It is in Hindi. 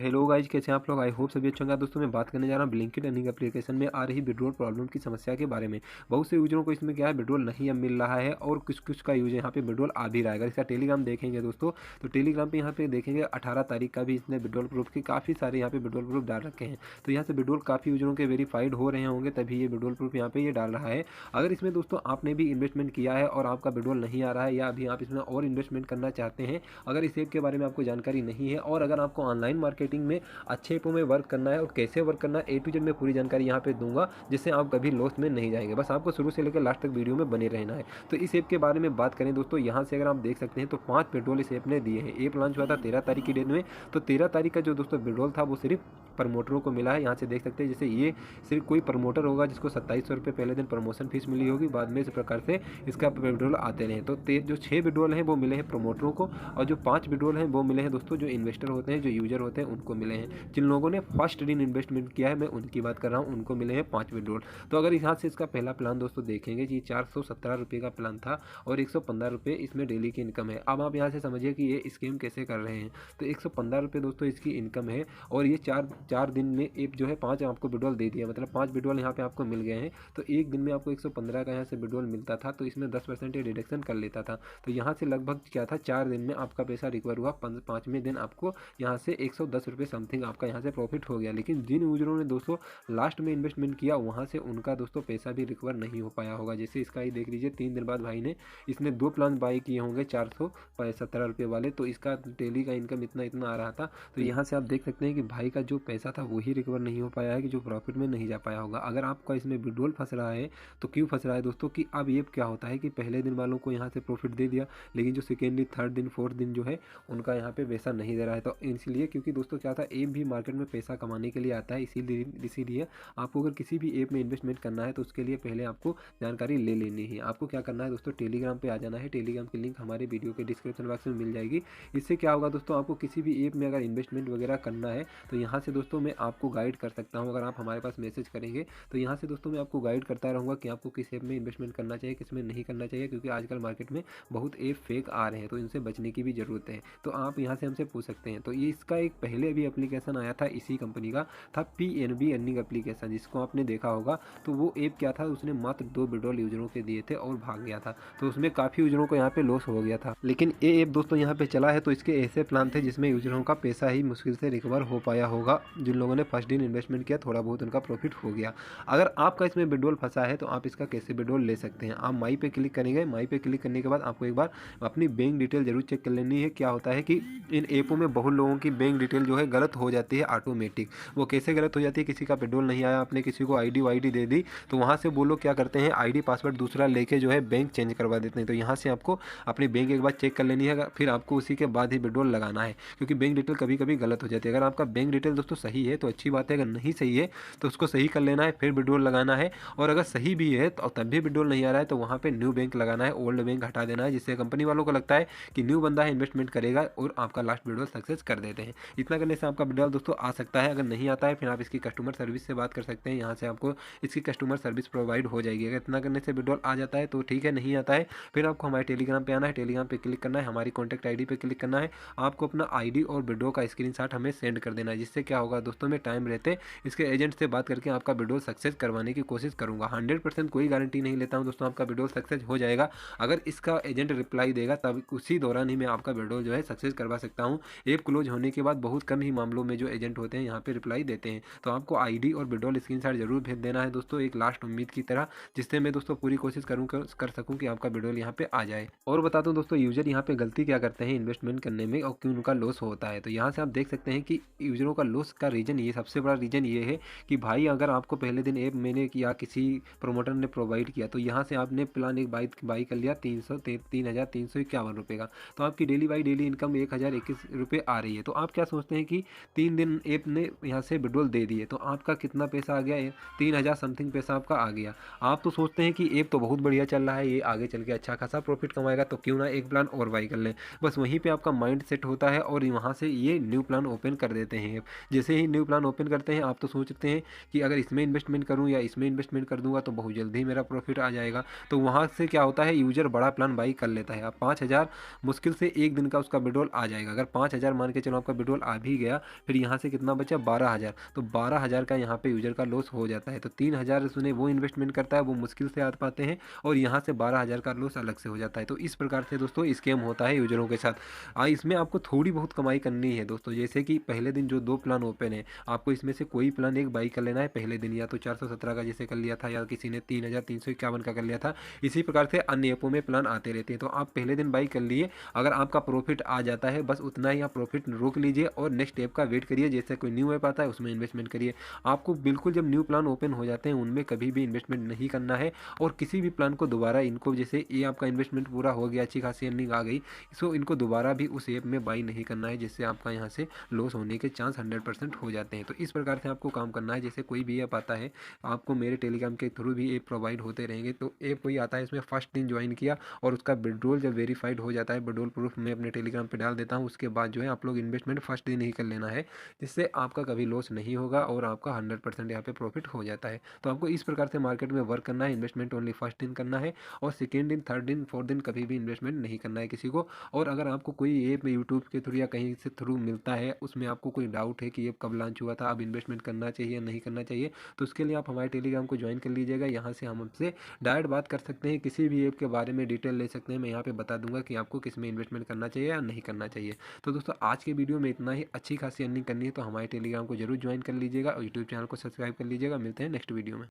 हेलो गाइज, कैसे हैं आप लोग। आई होप सभी अच्छे होंगे। दोस्तों मैं बात करने जा रहा हूँ ब्लिंकिट अर्निंग एप्लीकेशन में आ रही विड्रॉल प्रॉब्लम की समस्या के बारे में। बहुत से यूजरों को इसमें क्या है, विड्रॉल नहीं अब मिल रहा है और कुछ कुछ का यूज यहाँ पे विड्रॉल आ भी रहा है। अगर इसका टेलीग्राम देखेंगे दोस्तों, तो टेलीग्राम पे यहाँ पे देखेंगे 18 तारीख का भी इसने विड्रॉल प्रूफ की काफ़ी सारे यहाँ पे विड्रॉल प्रूफ डाल रखे हैं। तो यहाँ से विड्रॉल काफ़ी यूजरों के वेरीफाइड हो रहे होंगे, तभी ये विड्रॉल प्रूफ यहाँ पे ये डाल रहा है। अगर इसमें दोस्तों आपने भी इन्वेस्टमेंट किया है और आपका विड्रॉल नहीं आ रहा है, या अभी आप इसमें और इन्वेस्टमेंट करना चाहते हैं, अगर इस ऐप के बारे में आपको जानकारी नहीं है, और अगर आपको ऑनलाइन मार्केटिंग में अच्छे ऐपों में वर्क करना है और कैसे वर्क करना है, ए टू जेड में पूरी जानकारी यहाँ पे दूंगा, जिससे आप कभी लॉस में नहीं जाएंगे। बस आपको शुरू से लेकर लास्ट तक वीडियो में बने रहना है। तो इस ऐप के बारे में बात करें दोस्तों, यहाँ से अगर आप देख सकते हैं तो 5 विड्रॉल इस ऐप ने दिए हैं। ऐप लॉन्च हुआ था 13 तारीख की डेट में। तो 13 तारीख का जो दोस्तों विड्रॉल था वो सिर्फ प्रमोटरों को मिला है। यहाँ से देख सकते हैं, जैसे ये सिर्फ कोई प्रमोटर होगा जिसको 2700 रुपये पहले दिन प्रमोशन फीस मिली होगी, बाद में इस प्रकार से इसका विड्रॉल आते रहे। तो जो 6 विड्रॉल हैं वो मिले हैं प्रमोटरों को, और जो 5 विड्रॉल हैं वो मिले हैं दोस्तों जो इन्वेस्टर होते हैं, जो यूजर होते हैं, उनको मिले हैं। जिन लोगों ने फर्स्ट दिन इन्वेस्टमेंट किया है, मैं उनकी बात कर रहा हूँ, उनको मिले हैं 5 विड्रॉल। तो अगर यहाँ से इसका पहला प्लान दोस्तों देखेंगे कि 417 रुपये का प्लान था और 115 रुपये इसमें डेली की इनकम है। अब आप यहाँ से समझिए कि ये स्कीम कैसे कर रहे हैं। तो 115 रुपये दोस्तों इसकी इनकम है, और ये चार दिन में एक जो है 5 आपको विड्रॉल दे दिया, मतलब 5 विड्रॉल यहाँ पे आपको मिल गए हैं। तो एक दिन में आपको 115 का यहाँ से विड्रॉल मिलता था, तो इसमें 10% डिडक्शन कर लेता था। तो यहाँ से लगभग क्या था, 4 दिन में आपका पैसा रिकवर हुआ। 5वें दिन आपको यहाँ से 110 रुपये समथिंग आपका यहाँ से प्रॉफिट हो गया। लेकिन जिन यूजरों ने दोस्तों लास्ट में इन्वेस्टमेंट किया, वहाँ से उनका दोस्तों पैसा भी रिकवर नहीं हो पाया होगा। जैसे इसका ही देख लीजिए, 3 दिन बाद भाई ने इसने 2 प्लान बाई किए होंगे 417 रुपये वाले, तो इसका डेली का इनकम इतना आ रहा था। तो यहाँ से आप देख सकते हैं कि भाई का जो पैसा था वही रिकवर नहीं हो पाया है, कि जो प्रॉफिट में नहीं जा पाया होगा। अगर आपका इसमें विड्रॉल फंस रहा है, तो क्यों फंस रहा है दोस्तों, कि अब ये क्या होता है कि पहले दिन वालों को यहाँ से प्रॉफिट दे दिया, लेकिन जो सेकेंड दिन, थर्ड दिन, फोर्थ दिन जो है उनका यहाँ पे वैसा नहीं दे रहा है। तो इसलिए, क्योंकि दोस्तों क्या था, ऐप भी मार्केट में पैसा कमाने के लिए आता है, इसीलिए आपको अगर किसी भी ऐप में इन्वेस्टमेंट करना है तो उसके लिए पहले आपको जानकारी ले लेनी है। आपको क्या करना है दोस्तों, टेलीग्राम पे आ जाना है। टेलीग्राम की लिंक हमारे वीडियो के डिस्क्रिप्शन बॉक्स में मिल जाएगी। इससे क्या होगा दोस्तों, आपको किसी भी ऐप में अगर इन्वेस्टमेंट वगैरह करना है, तो यहाँ से दोस्तों मैं आपको गाइड कर सकता हूँ। अगर आप हमारे पास मैसेज करेंगे तो यहाँ से दोस्तों मैं आपको गाइड करता रहूँगा कि आपको किस ऐप में इन्वेस्टमेंट करना चाहिए, किस में नहीं करना चाहिए, क्योंकि आजकल मार्केट में बहुत ऐप फेक आ रहे हैं, तो इनसे बचने की भी ज़रूरत है। तो आप यहाँ से हमसे पूछ सकते हैं। तो ये इसका एक पहले भी एप्लीकेशन आया था, इसी कंपनी का था, PNB अर्निंग एप्लीकेशन, जिसको आपने देखा होगा। तो वो ऐप क्या था, उसने मात्र 2 विड्रॉल यूजरों के दिए थे और भाग गया था। तो उसमें काफ़ी यूजरों को यहाँ पे लॉस हो गया था। लेकिन ये ऐप दोस्तों यहाँ पे चला है, तो इसके ऐसे प्लान थे जिसमें यूजरों का पैसा ही मुश्किल से रिकवर हो पाया होगा। जिन लोगों ने फर्स्ट दिन इन्वेस्टमेंट किया, थोड़ा बहुत उनका प्रॉफिट हो गया। अगर आपका इसमें विड्रॉल फंसा है, तो आप इसका कैसे विड्रॉल ले सकते हैं। आप माई पे क्लिक करेंगे। माई पे क्लिक करने के बाद आपको एक बार अपनी बैंक डिटेल जरूर चेक कर लेनी है। क्या होता है कि इन ऐपों में बहुत लोगों की बैंक डिटेल जो है गलत हो जाती है ऑटोमेटिक। वो कैसे गलत हो जाती है, किसी का विड्रॉल नहीं आया, आपने किसी को आईडी वाईडी दे दी, तो वहाँ से वो लोग क्या करते हैं, आईडी पासवर्ड दूसरा लेके जो है बैंक चेंज करवा देते हैं। तो यहाँ से आपको अपनी बैंक एक बार चेक कर लेनी है, फिर आपको उसी के बाद ही विड्रॉल लगाना है, क्योंकि बैंक डिटेल कभी कभी गलत हो जाती है। अगर आपका बैंक डिटेल दोस्तों सही है तो अच्छी बात है, अगर नहीं सही है तो उसको सही कर लेना है, फिर विड्रॉल लगाना है। और अगर सही भी है तो तब भी विड्रॉल नहीं आ रहा है, तो वहाँ पे न्यू बैंक लगाना है, ओल्ड बैंक हटा देना है, जिससे कंपनी वालों को लगता है कि न्यू बंदा है, इन्वेस्टमेंट करेगा और आपका लास्ट विड्रॉल सक्सेस कर देते हैं। इतना करने से आपका विड्रॉल दोस्तों आ सकता है। अगर नहीं आता है, फिर आप इसकी कस्टमर सर्विस से बात कर सकते हैं। यहाँ से आपको इसकी कस्टमर सर्विस प्रोवाइड हो जाएगी। अगर इतना करने से विड्रॉल आ जाता है तो ठीक है, नहीं आता है फिर आपको हमारे टेलीग्राम पे आना है। टेलीग्राम पे क्लिक करना है, हमारी कॉन्टैक्ट आईडी पे क्लिक करना है। आपको अपना आईडी और विड्रॉ का स्क्रीनशॉट हमें सेंड कर देना है, जिससे क्या होगा दोस्तों, मैं टाइम रहते इसके एजेंट से बात करके आपका विड्रॉल सक्सेस करवाने की कोशिश करूँगा। 100% कोई गारंटी नहीं लेता हूँ दोस्तों आपका विड्रॉल सक्सेस हो जाएगा। अगर इसका एजेंट रिप्लाई देगा तब उसी दौरान ही मैं आपका विड्रॉल जो है सक्सेस करवा सकता हूँ। ऐप क्लोज होने के बाद बहुत कम ही मामलों में जो एजेंट होते हैं यहाँ पे रिप्लाई देते हैं। तो आपको आईडी और विड्रॉल स्क्रीनशॉट जरूर भेज देना है दोस्तों, एक लास्ट उम्मीद की तरह, जिससे मैं दोस्तों पूरी कोशिश कर सकूँ कि आपका विड्रॉल यहाँ पे आ जाए। और बता दूँ दोस्तों, यूजर यहाँ पे गलती क्या करते हैं इन्वेस्टमेंट करने में और क्यों उनका लॉस होता है। तो यहाँ से आप देख सकते हैं कि यूजरों का लॉस का रीजन, ये सबसे बड़ा रीजन ये है कि भाई अगर आपको पहले दिन ऐप मैंने या किसी प्रमोटर ने प्रोवाइड किया, तो यहाँ से आपने प्लान एक बाई कर लिया 3,351 रुपये का, तो आपकी डेली इनकम 1,021 रुपये आ रही है। तो आप क्या सोचते हैं कि 3 दिन ऐप ने यहाँ से विड्रॉल दे दिए, तो आपका कितना पैसा आ गया, 3,000 समथिंग पैसा आपका आ गया। आप तो सोचते हैं कि ऐप तो बहुत बढ़िया चल रहा है, ये आगे चल के अच्छा खासा प्रॉफिट कमाएगा, तो क्यों ना एक प्लान और बाई कर लें। बस वहीं पे आपका माइंड सेट होता है और वहाँ से ये न्यू प्लान ओपन कर देते हैं। जैसे ही न्यू प्लान ओपन करते हैं, आप तो सोचते हैं कि अगर इसमें इन्वेस्टमेंट करूँ या इसमें इन्वेस्टमेंट कर दूंगा तो बहुत जल्दी मेरा प्रॉफिट आ जाएगा। तो वहाँ से क्या होता है, यूजर बड़ा प्लान बाई कर लेता है। आप 5,000 मुश्किल से एक दिन का उसका विड्रॉल आ जाएगा। अगर 5,000 मान के चलो आपका विड्रॉल आ भी ही गया, फिर यहाँ से कितना बचा 12,000, तो 12,000 का यहाँ पे यूज़र का लॉस हो जाता है। तो 3,000 उसने वो इन्वेस्टमेंट करता है, वो मुश्किल से आ पाते हैं और यहाँ से 12,000 का लॉस अलग से हो जाता है। तो इस प्रकार से दोस्तों स्कैम होता है यूज़रों के साथ। इसमें आपको थोड़ी बहुत कमाई करनी है दोस्तों, जैसे कि पहले दिन जो 2 प्लान ओपन है, आपको इसमें से कोई प्लान एक बाई कर लेना है पहले दिन, या तो 417 का जैसे कर लिया था, या किसी ने 3,351 का कर लिया था। इसी प्रकार से अन्य ऐपों में प्लान आते रहते हैं, तो आप पहले दिन बाई कर लिए। अगर आपका प्रॉफिट आ जाता है, बस उतना ही आप प्रॉफिट रोक लीजिए और नेक्स्ट ऐप का वेट करिए। जैसे कोई न्यू ऐप आता है उसमें इन्वेस्टमेंट करिए। आपको बिल्कुल जब न्यू प्लान ओपन हो जाते हैं उनमें कभी भी इन्वेस्टमेंट नहीं करना है, और किसी भी प्लान को दोबारा इनको, जैसे ये आपका इन्वेस्टमेंट पूरा हो गया, अच्छी खासी अर्निंग आ गई, सो इनको दोबारा भी उस ऐप में बाई नहीं करना है, जिससे आपका यहाँ से लॉस होने के चांस 100% हो जाते हैं। तो इस प्रकार से आपको काम करना है। जैसे कोई भी ऐप आता है, आपको मेरे टेलीग्राम के थ्रू भी ऐप प्रोवाइड होते रहेंगे। तो ऐप कोई आता है, इसमें फर्स्ट दिन ज्वाइन किया और उसका विड्रॉल जब वेरीफाइड हो जाता है, विड्रॉल प्रूफ मैं अपने टेलीग्राम पे डाल देता हूँ, उसके बाद जो है आप लोग इन्वेस्टमेंट फर्स्ट दिन ही कर लेना है, जिससे आपका कभी लॉस नहीं होगा और आपका 100% यहाँ पे प्रॉफिट हो जाता है। तो आपको इस प्रकार से मार्केट में वर्क करना है। इन्वेस्टमेंट ओनली फर्स्ट दिन करना है, और सेकेंड दिन, थर्ड दिन, फोर्थ दिन कभी भी इन्वेस्टमेंट नहीं करना है किसी को। और अगर आपको कोई ऐप यूट्यूब के थ्रू या कहीं से थ्रू मिलता है, उसमें आपको कोई डाउट है कि ऐप कब लॉन्च हुआ था, अब इन्वेस्टमेंट करना चाहिए या नहीं करना चाहिए, तो उसके लिए आप हमारे टेलीग्राम को ज्वाइन कर लीजिएगा। यहाँ से हम आपसे डायरेक्ट बात कर सकते हैं, किसी भी ऐप के बारे में डिटेल ले सकते हैं। मैं यहाँ पे बता दूंगा कि आपको किस में इन्वेस्टमेंट करना चाहिए या नहीं करना चाहिए। तो दोस्तों आज के वीडियो में इतना ही। अच्छी खासी अर्निंग करनी है तो हमारे टेलीग्राम को जरूर ज्वाइन कर लीजिएगा और यूट्यूब चैनल को सब्सक्राइब कर लीजिएगा। मिलते हैं नेक्स्ट वीडियो में।